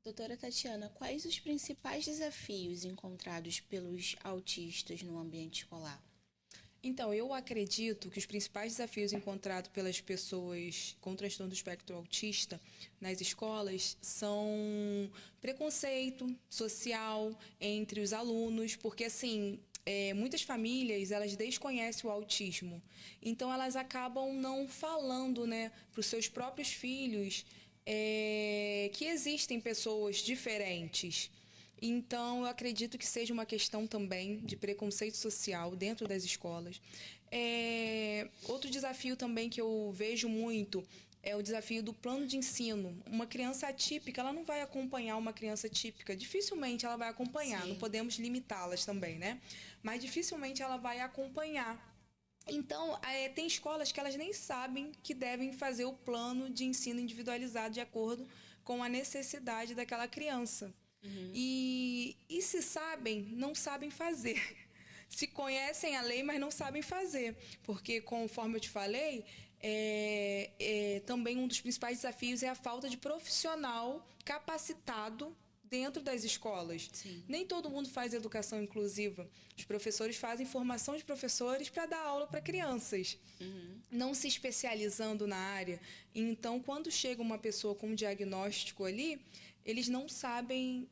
Doutora Tatiana, quais os principais desafios encontrados pelos autistas no ambiente escolar? Então, eu acredito que os principais desafios encontrados pelas pessoas com transtorno do espectro autista nas escolas são preconceito social entre os alunos, porque assim, muitas famílias elas desconhecem o autismo, então elas acabam não falando, né, para os seus próprios filhos que existem pessoas diferentes. Então, eu acredito que seja uma questão também de preconceito social dentro das escolas. Outro desafio também que eu vejo muito é o desafio do plano de ensino. Uma criança atípica, ela não vai acompanhar uma criança típica. Dificilmente ela vai acompanhar. Não Sim. podemos limitá-las também, né? Mas dificilmente ela vai acompanhar. Então, tem escolas que elas nem sabem que devem fazer o plano de ensino individualizado de acordo com a necessidade daquela criança. E se sabem, não sabem fazer. Se conhecem a lei, mas não sabem fazer. Porque, conforme eu te falei, também um dos principais desafios é a falta de profissional capacitado dentro das escolas. Sim. Nem todo mundo faz educação inclusiva. Os professores fazem formação de professores para dar aula para crianças, não se especializando na área. Então, quando chega uma pessoa com um diagnóstico ali, eles não sabem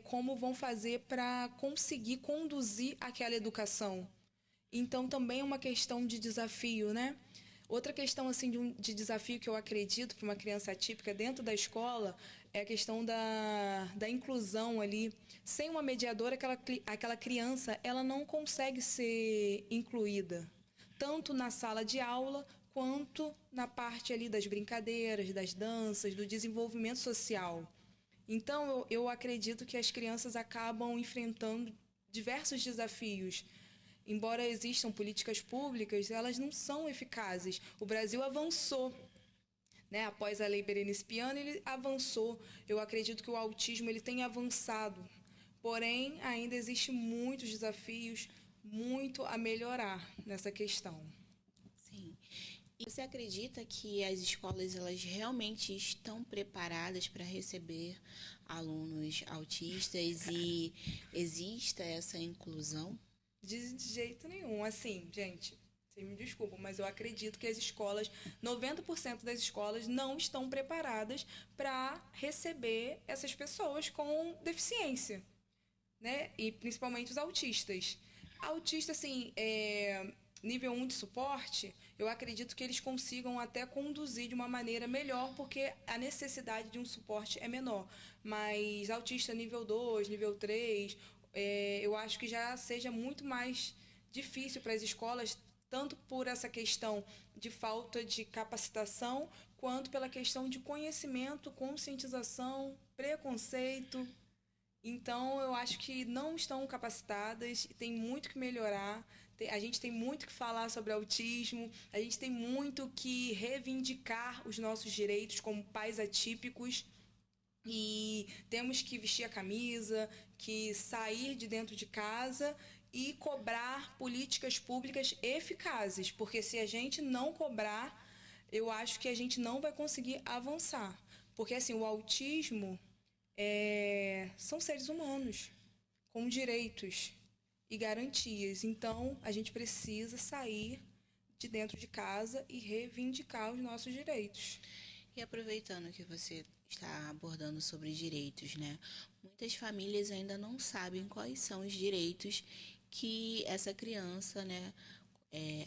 como vão fazer para conseguir conduzir aquela educação. Então, também é uma questão de desafio, né? Outra questão assim de desafio que eu acredito para uma criança atípica dentro da escola é a questão da inclusão ali. Sem uma mediadora, aquela criança ela não consegue ser incluída, tanto na sala de aula quanto na parte ali das brincadeiras, das danças, do desenvolvimento social. Então, eu acredito que as crianças acabam enfrentando diversos desafios. Embora existam políticas públicas, elas não são eficazes. O Brasil avançou, né? Após a Lei Berenice Piana, ele avançou. Eu acredito que o autismo ele tem avançado. Porém, ainda existem muitos desafios, muito a melhorar nessa questão. Sim. E você acredita que as escolas elas realmente estão preparadas para receber alunos autistas e exista essa inclusão? De jeito nenhum. Assim, gente, vocês me desculpam, mas eu acredito que as escolas, 90% das escolas não estão preparadas para receber essas pessoas com deficiência, né? E principalmente os autistas. Autista, assim, nível 1 de suporte, eu acredito que eles consigam até conduzir de uma maneira melhor, porque a necessidade de um suporte é menor. Mas autista nível 2, nível 3, eu acho que já seja muito mais difícil para as escolas, tanto por essa questão de falta de capacitação, quanto pela questão de conhecimento, conscientização, preconceito. Então, eu acho que não estão capacitadas, tem muito que melhorar, a gente tem muito que falar sobre autismo, a gente tem muito que reivindicar os nossos direitos como pais atípicos e temos que vestir a camisa, que sair de dentro de casa e cobrar políticas públicas eficazes, porque se a gente não cobrar, eu acho que a gente não vai conseguir avançar. Porque assim, o autismo são seres humanos com direitos e garantias. Então, a gente precisa sair de dentro de casa e reivindicar os nossos direitos. E aproveitando que você está abordando sobre direitos, né? Muitas famílias ainda não sabem quais são os direitos que essa criança, né,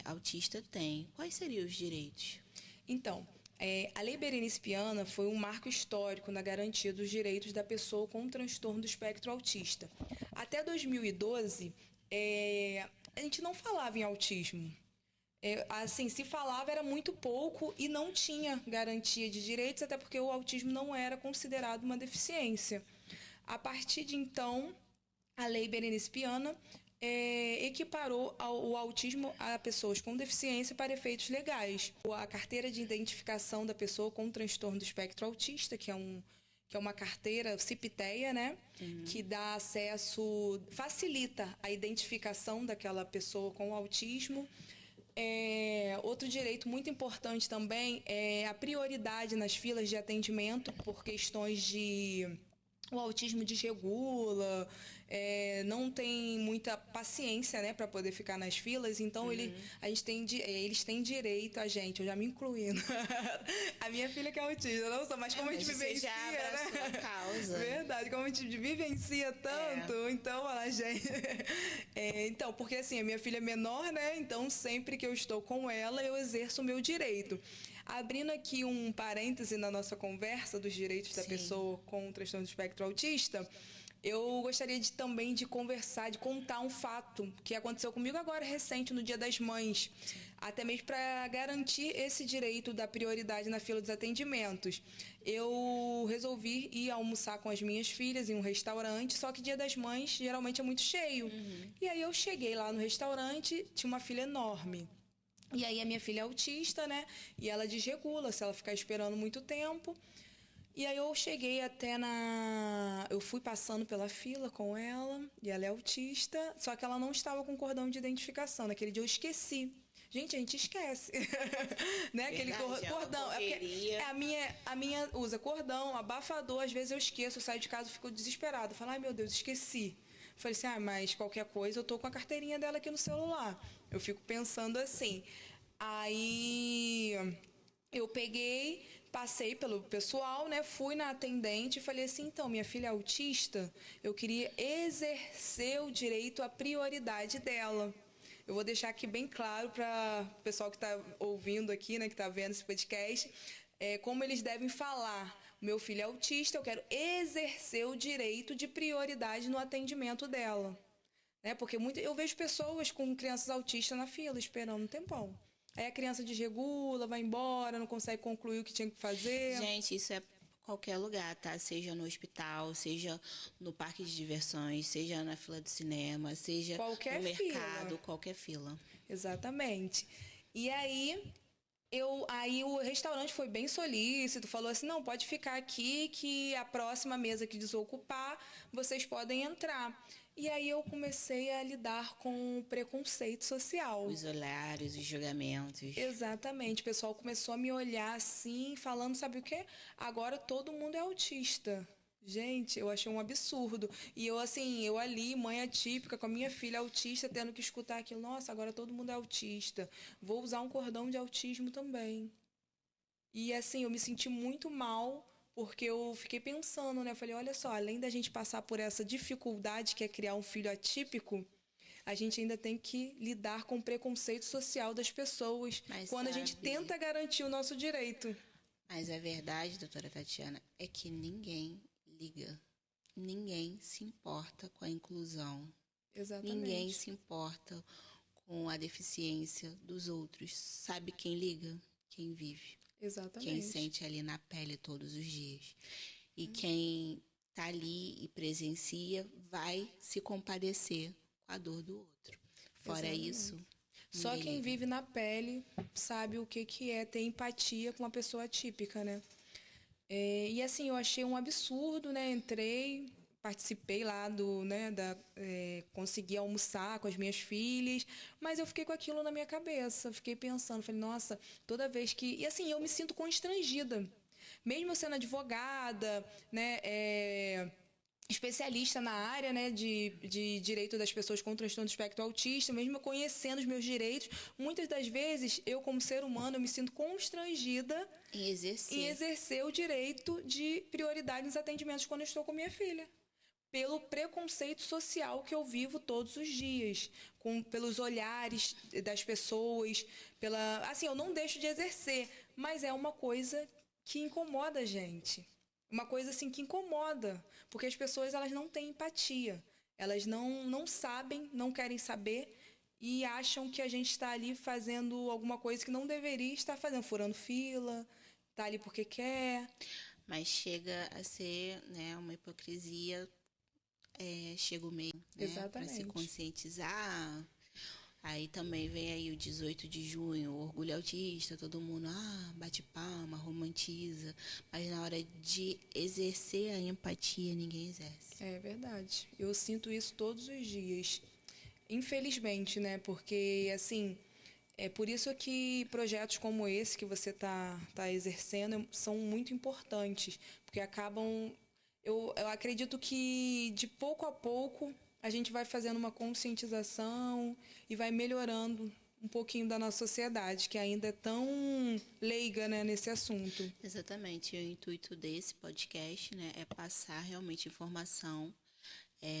autista tem. Quais seriam os direitos? Então, a Lei Berenice Piana foi um marco histórico na garantia dos direitos da pessoa com transtorno do espectro autista. Até 2012, a gente não falava em autismo. Assim, se falava era muito pouco e não tinha garantia de direitos, até porque o autismo não era considerado uma deficiência. A partir de então, a Lei Berenice Piana equiparou o autismo a pessoas com deficiência para efeitos legais. A carteira de identificação da pessoa com transtorno do espectro autista, que é uma carteira CIPTEA, né? Que dá acesso, facilita a identificação daquela pessoa com autismo. Outro direito muito importante também é a prioridade nas filas de atendimento por questões de o autismo desregula, não tem muita paciência, né, para poder ficar nas filas. Então eles têm direito a gente, eu já me incluindo. A minha filha que é autista, eu não sou, mas como a gente vivencia, já abraçou né? a causa. Verdade, como a gente vivencia tanto, então a gente. Então, porque assim, a minha filha é menor, né? Então sempre que eu estou com ela, eu exerço o meu direito. Abrindo aqui um parêntese na nossa conversa dos direitos da pessoa com o transtorno do espectro autista, eu gostaria também de conversar, de contar um fato que aconteceu comigo agora, recente, no Dia das Mães. Até mesmo para garantir esse direito da prioridade na fila dos atendimentos. Eu resolvi ir almoçar com as minhas filhas em um restaurante, só que Dia das Mães geralmente é muito cheio. E aí eu cheguei lá no restaurante, tinha uma fila enorme. E aí a minha filha é autista, né? E ela desregula se ela ficar esperando muito tempo. E aí eu cheguei até na... Eu fui passando pela fila com ela, e ela é autista, só que ela não estava com cordão de identificação. Naquele dia eu esqueci. Gente, a gente esquece. Né? Aquele cordão. A minha usa cordão, abafador, às vezes eu esqueço, eu saio de casa e fico desesperada. Falo, ai meu Deus, esqueci. Falei assim, mas qualquer coisa eu tô com a carteirinha dela aqui no celular. Eu fico pensando assim. Aí eu peguei, passei pelo pessoal, né? Fui na atendente e falei assim, então, minha filha é autista, eu queria exercer o direito à prioridade dela. Eu vou deixar aqui bem claro para o pessoal que está ouvindo aqui, né, que está vendo esse podcast, como eles devem falar. Meu filho é autista, eu quero exercer o direito de prioridade no atendimento dela. Né? Porque eu vejo pessoas com crianças autistas na fila, esperando um tempão. Aí a criança desregula, vai embora, não consegue concluir o que tinha que fazer. Gente, isso é qualquer lugar, tá? Seja no hospital, seja no parque de diversões, seja na fila do cinema, seja no mercado, qualquer fila. Exatamente. E aí o restaurante foi bem solícito, falou assim, não, pode ficar aqui que a próxima mesa que desocupar, vocês podem entrar. E aí eu comecei a lidar com o preconceito social. Os olhares, os julgamentos. Exatamente. O pessoal começou a me olhar assim, falando, sabe o quê? Agora todo mundo é autista. Gente, eu achei um absurdo. E eu ali, mãe atípica, com a minha filha autista, tendo que escutar aquilo. Nossa, agora todo mundo é autista. Vou usar um cordão de autismo também. E assim, eu me senti muito mal, porque eu fiquei pensando, né? Eu falei, olha só, além da gente passar por essa dificuldade que é criar um filho atípico, a gente ainda tem que lidar com o preconceito social das pessoas quando a gente tenta garantir o nosso direito. Mas a verdade, doutora Tatiana, é que ninguém liga. Ninguém se importa com a inclusão. Exatamente. Ninguém se importa com a deficiência dos outros. Sabe quem liga? Quem vive. Exatamente. Quem sente ali na pele todos os dias. E quem tá ali e presencia vai se compadecer com a dor do outro. Fora Exatamente. isso, só quem vive na pele sabe o que é ter empatia com uma pessoa atípica, né? E assim, eu achei um absurdo, né? Entrei, participei lá consegui almoçar com as minhas filhas, mas eu fiquei com aquilo na minha cabeça, fiquei pensando, falei, nossa, toda vez que... E assim, eu me sinto constrangida. Mesmo eu sendo advogada, né, especialista na área, né, de direito das pessoas com transtorno do espectro autista, mesmo eu conhecendo os meus direitos, muitas das vezes, eu como ser humano, eu me sinto constrangida em exercer o direito de prioridade nos atendimentos quando eu estou com minha filha. Pelo preconceito social que eu vivo todos os dias, pelos olhares das pessoas, assim, eu não deixo de exercer, mas é uma coisa que incomoda a gente. Uma coisa assim que incomoda, porque as pessoas elas não têm empatia, elas não sabem, não querem saber e acham que a gente está ali fazendo alguma coisa que não deveria estar fazendo, furando fila, está ali porque quer. Mas chega a ser, né, uma hipocrisia. Chega o meio, né, para se conscientizar. Aí também vem aí o 18 de junho, o orgulho autista, todo mundo bate palma, romantiza, mas na hora de exercer a empatia, ninguém exerce. É verdade. Eu sinto isso todos os dias. Infelizmente, né? Porque, assim, é por isso que projetos como esse que você tá exercendo são muito importantes, porque acabam... Eu acredito que de pouco a pouco a gente vai fazendo uma conscientização e vai melhorando um pouquinho da nossa sociedade, que ainda é tão leiga, né, nesse assunto. Exatamente. E o intuito desse podcast, né, é passar realmente informação,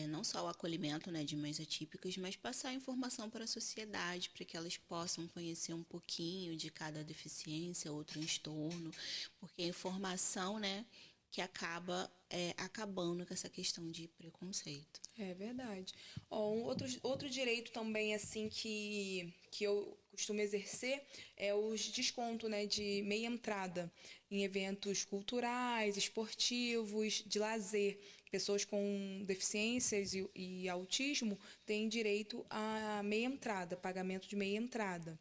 não só o acolhimento, né, de mães atípicas, mas passar informação para a sociedade, para que elas possam conhecer um pouquinho de cada deficiência ou transtorno, porque a informação, né, que acaba acabando com essa questão de preconceito. É verdade. Ó, outro direito também, assim, que eu costumo exercer é os descontos, né, de meia entrada em eventos culturais, esportivos, de lazer. Pessoas com deficiências e autismo têm direito a meia entrada, pagamento de meia entrada.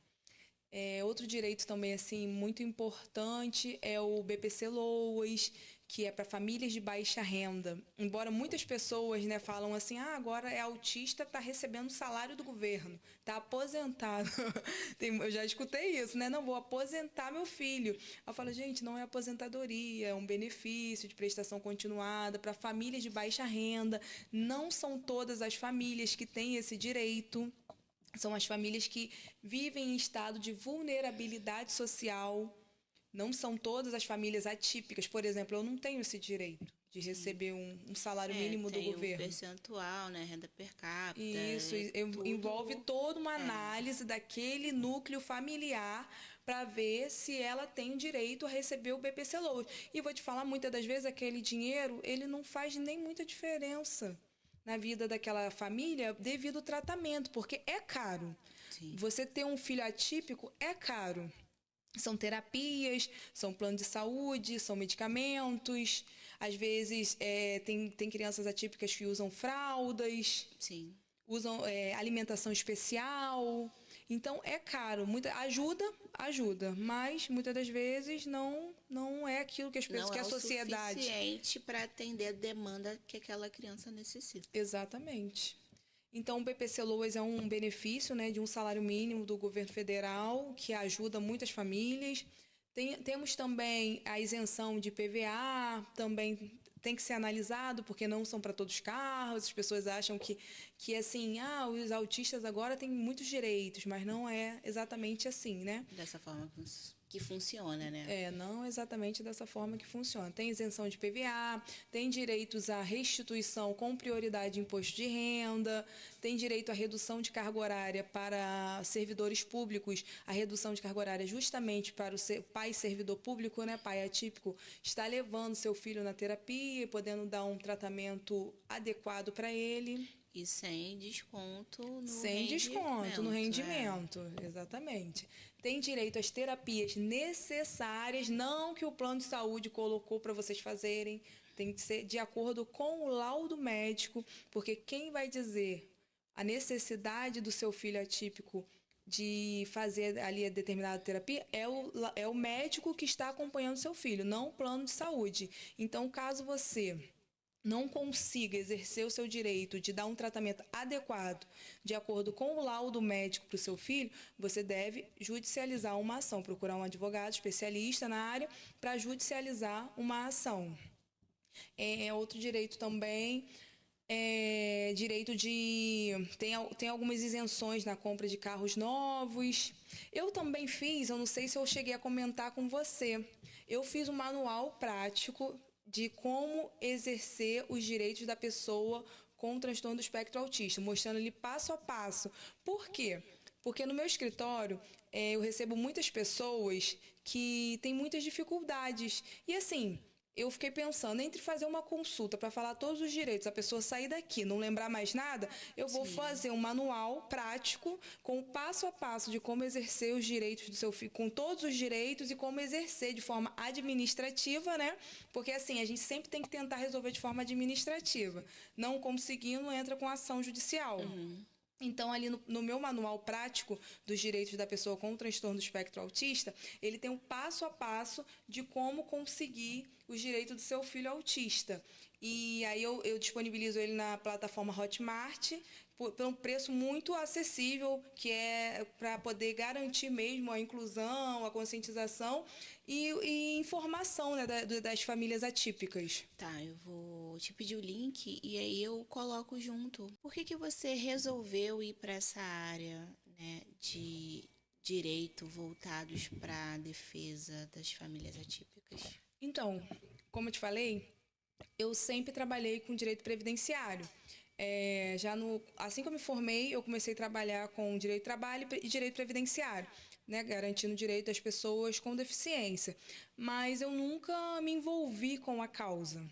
Outro direito também assim muito importante é o BPC Loas, que é para famílias de baixa renda. Embora muitas pessoas, né, falam assim, agora é autista, está recebendo salário do governo, está aposentado. Eu já escutei isso, né? Não, vou aposentar meu filho. Eu falo, gente, não é aposentadoria, é um benefício de prestação continuada para famílias de baixa renda. Não são todas as famílias que têm esse direito. São as famílias que vivem em estado de vulnerabilidade social. Não são todas as famílias atípicas. Por exemplo, eu não tenho esse direito de Sim. receber um salário mínimo do Tem o governo. percentual, né, renda per capita, Isso envolve tudo. toda uma É, análise daquele núcleo familiar para ver se ela tem direito a receber o BPC Loas. E vou te falar, muitas das vezes aquele dinheiro, ele não faz nem muita diferença na vida daquela família devido ao tratamento, porque é caro. sim. Você ter um filho atípico é caro. São terapias, são plano de saúde, são medicamentos. Às vezes tem crianças atípicas que usam fraldas, Sim. usam alimentação especial. Então é caro. Ajuda, mas muitas das vezes não é aquilo que as pessoas, Não que é a o sociedade. suficiente para atender a demanda que aquela criança necessita. Exatamente. Então, o BPC Loas é um benefício, né, de um salário mínimo do governo federal que ajuda muitas famílias. Temos também a isenção de PVA, também tem que ser analisado, porque não são para todos os carros. As pessoas acham que assim, os autistas agora têm muitos direitos, mas não é exatamente assim, né? Dessa forma que funciona, né? Não exatamente dessa forma que funciona. Tem isenção de PVA, tem direitos à restituição com prioridade de imposto de renda, tem direito à redução de carga horária para servidores públicos, a redução de carga horária justamente para o pai servidor público, né, pai atípico, está levando seu filho na terapia e podendo dar um tratamento adequado para ele. E sem desconto no Sem desconto no rendimento. rendimento, exatamente. Tem direito às terapias necessárias, não que o plano de saúde colocou para vocês fazerem, tem que ser de acordo com o laudo médico, porque quem vai dizer a necessidade do seu filho atípico de fazer ali a determinada terapia é o médico que está acompanhando seu filho, não o plano de saúde. Então, caso você não consiga exercer o seu direito de dar um tratamento adequado de acordo com o laudo médico para o seu filho, você deve judicializar uma ação, procurar um advogado especialista na área para judicializar uma ação. Outro direito também direito de... Tem algumas isenções na compra de carros novos. Eu também fiz, eu não sei se eu cheguei a comentar com você, eu fiz um manual prático de como exercer os direitos da pessoa com transtorno do espectro autista, mostrando-lhe passo a passo. Por quê? Porque no meu escritório eu recebo muitas pessoas que têm muitas dificuldades. E assim, eu fiquei pensando, entre fazer uma consulta para falar todos os direitos, a pessoa sair daqui, não lembrar mais nada, eu vou fazer um manual prático com o passo a passo de como exercer os direitos do seu filho, com todos os direitos e como exercer de forma administrativa, né? Porque assim, a gente sempre tem que tentar resolver de forma administrativa. Não conseguindo, entra com ação judicial. Uhum. Então, ali no meu manual prático dos direitos da pessoa com transtorno do espectro autista, ele tem um passo a passo de como conseguir os direitos do seu filho autista. E aí eu disponibilizo ele na plataforma Hotmart por um preço muito acessível, que é para poder garantir mesmo a inclusão, a conscientização e informação, né, das famílias atípicas. Tá, eu vou te pedir o link e aí eu coloco junto. Por que que você resolveu ir para essa área, né, de direito voltados para a defesa das famílias atípicas? Então, como eu te falei, eu sempre trabalhei com direito previdenciário. Assim que eu me formei, eu comecei a trabalhar com direito do trabalho e direito previdenciário, né, garantindo o direito das pessoas com deficiência. Mas eu nunca me envolvi com a causa.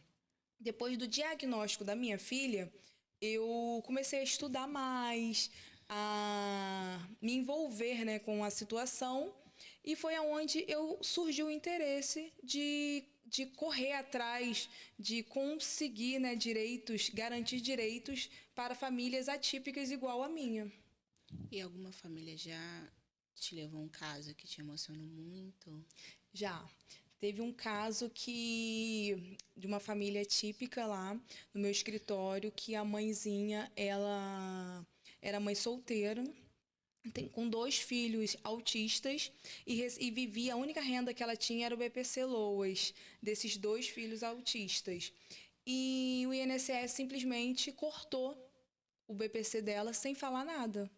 Depois do diagnóstico da minha filha, eu comecei a estudar mais, a me envolver, né, com a situação, e foi aonde eu surgiu o interesse de correr atrás, de conseguir, né, direitos, garantir direitos para famílias atípicas igual a minha. E alguma família já te levou um caso que te emocionou muito? Já. Teve um caso de uma família típica lá no meu escritório, que a mãezinha, ela era mãe solteira, com 2 filhos autistas e vivia, a única renda que ela tinha era o BPC Loas, desses 2 filhos autistas. E o INSS simplesmente cortou o BPC dela sem falar nada.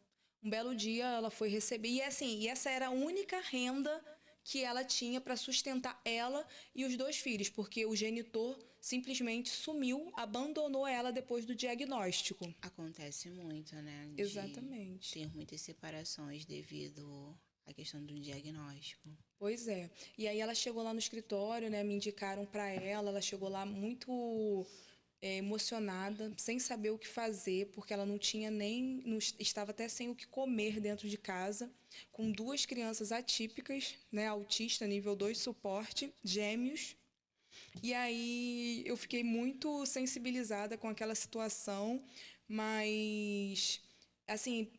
Um belo dia ela foi receber, e essa era a única renda que ela tinha para sustentar ela e os 2 filhos, porque o genitor simplesmente sumiu, abandonou ela depois do diagnóstico. Acontece muito, né? De Exatamente. ter muitas separações devido à questão do diagnóstico. Pois é. E aí ela chegou lá no escritório, né? Me indicaram para ela chegou lá muito emocionada, sem saber o que fazer, porque ela não tinha nem, não, estava até sem o que comer dentro de casa, com 2 crianças atípicas, né? Autista nível 2 suporte, gêmeos. E aí eu fiquei muito sensibilizada com aquela situação, mas assim,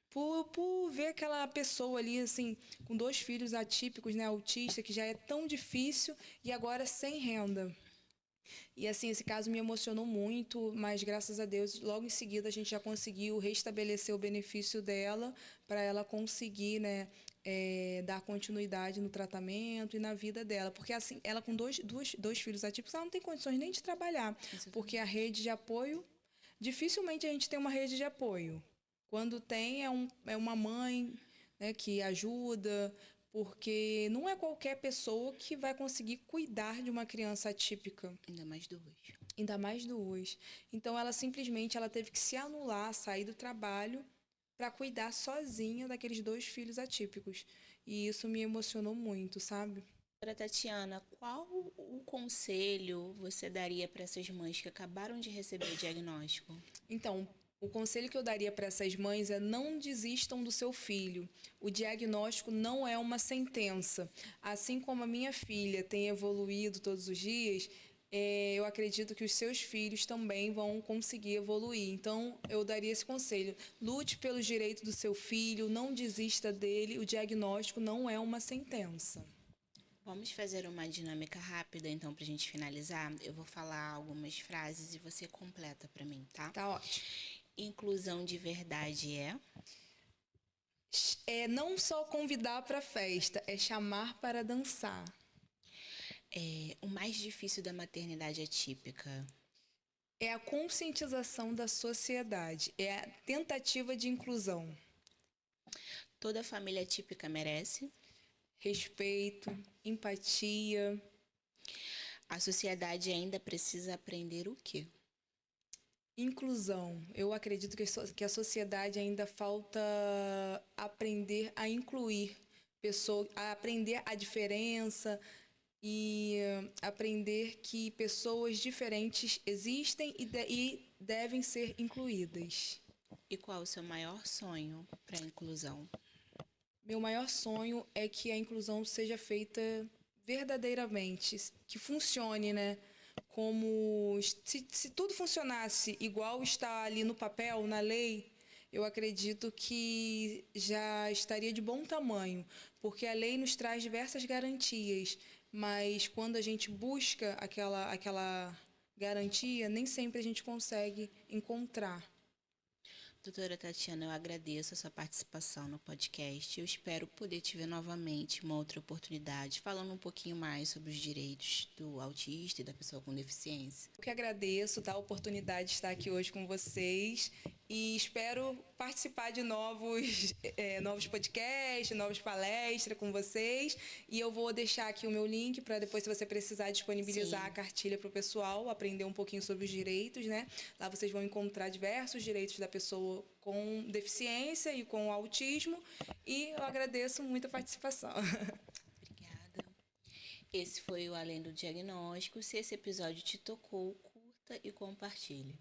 por ver aquela pessoa ali, assim, com 2 filhos atípicos, né, autista, que já é tão difícil, e agora sem renda. E assim, esse caso me emocionou muito, mas graças a Deus, logo em seguida a gente já conseguiu restabelecer o benefício dela para ela conseguir, né, dar continuidade no tratamento e na vida dela. Porque assim, ela com dois filhos atípicos, ela não tem condições nem de trabalhar, porque a rede de apoio, dificilmente a gente tem uma rede de apoio. Quando tem, é uma mãe, né, que ajuda, porque não é qualquer pessoa que vai conseguir cuidar de uma criança atípica. Ainda mais 2. Ainda mais 2. Então, ela teve que se anular, sair do trabalho para cuidar sozinha daqueles 2 filhos atípicos. E isso me emocionou muito, sabe? Doutora Tatiana, qual o conselho você daria para essas mães que acabaram de receber o diagnóstico? Então, o conselho que eu daria para essas mães é: não desistam do seu filho. O diagnóstico não é uma sentença. Assim como a minha filha tem evoluído todos os dias, eu acredito que os seus filhos também vão conseguir evoluir. Então, eu daria esse conselho: lute pelos direitos do seu filho, não desista dele. O diagnóstico não é uma sentença. Vamos fazer uma dinâmica rápida, então, para a gente finalizar. Eu vou falar algumas frases e você completa para mim, tá? Tá ótimo. Inclusão de verdade É não só convidar para a festa, é chamar para dançar. o mais difícil da maternidade atípica. É a conscientização da sociedade, é a tentativa de inclusão. Toda família atípica merece. Respeito, empatia. A sociedade ainda precisa aprender o quê? Inclusão. Eu acredito que a sociedade ainda falta aprender a incluir pessoas, a aprender a diferença e aprender que pessoas diferentes existem e devem ser incluídas. E qual o seu maior sonho para a inclusão? Meu maior sonho é que a inclusão seja feita verdadeiramente, que funcione, né? Como se tudo funcionasse igual está ali no papel, na lei, eu acredito que já estaria de bom tamanho, porque a lei nos traz diversas garantias, mas quando a gente busca aquela garantia, nem sempre a gente consegue encontrar. Doutora Tatiana, eu agradeço a sua participação no podcast. Eu espero poder te ver novamente uma outra oportunidade, falando um pouquinho mais sobre os direitos do autista e da pessoa com deficiência. Eu que agradeço, a oportunidade de estar aqui hoje com vocês e espero participar de novos podcasts, novas palestras com vocês. E eu vou deixar aqui o meu link para depois, se você precisar, disponibilizar a cartilha para o pessoal, aprender um pouquinho sobre os direitos, né? Lá vocês vão encontrar diversos direitos da pessoa com deficiência e com autismo. E eu agradeço muito a participação. Obrigada. Esse foi o Além do Diagnóstico. Se esse episódio te tocou, curta e compartilhe.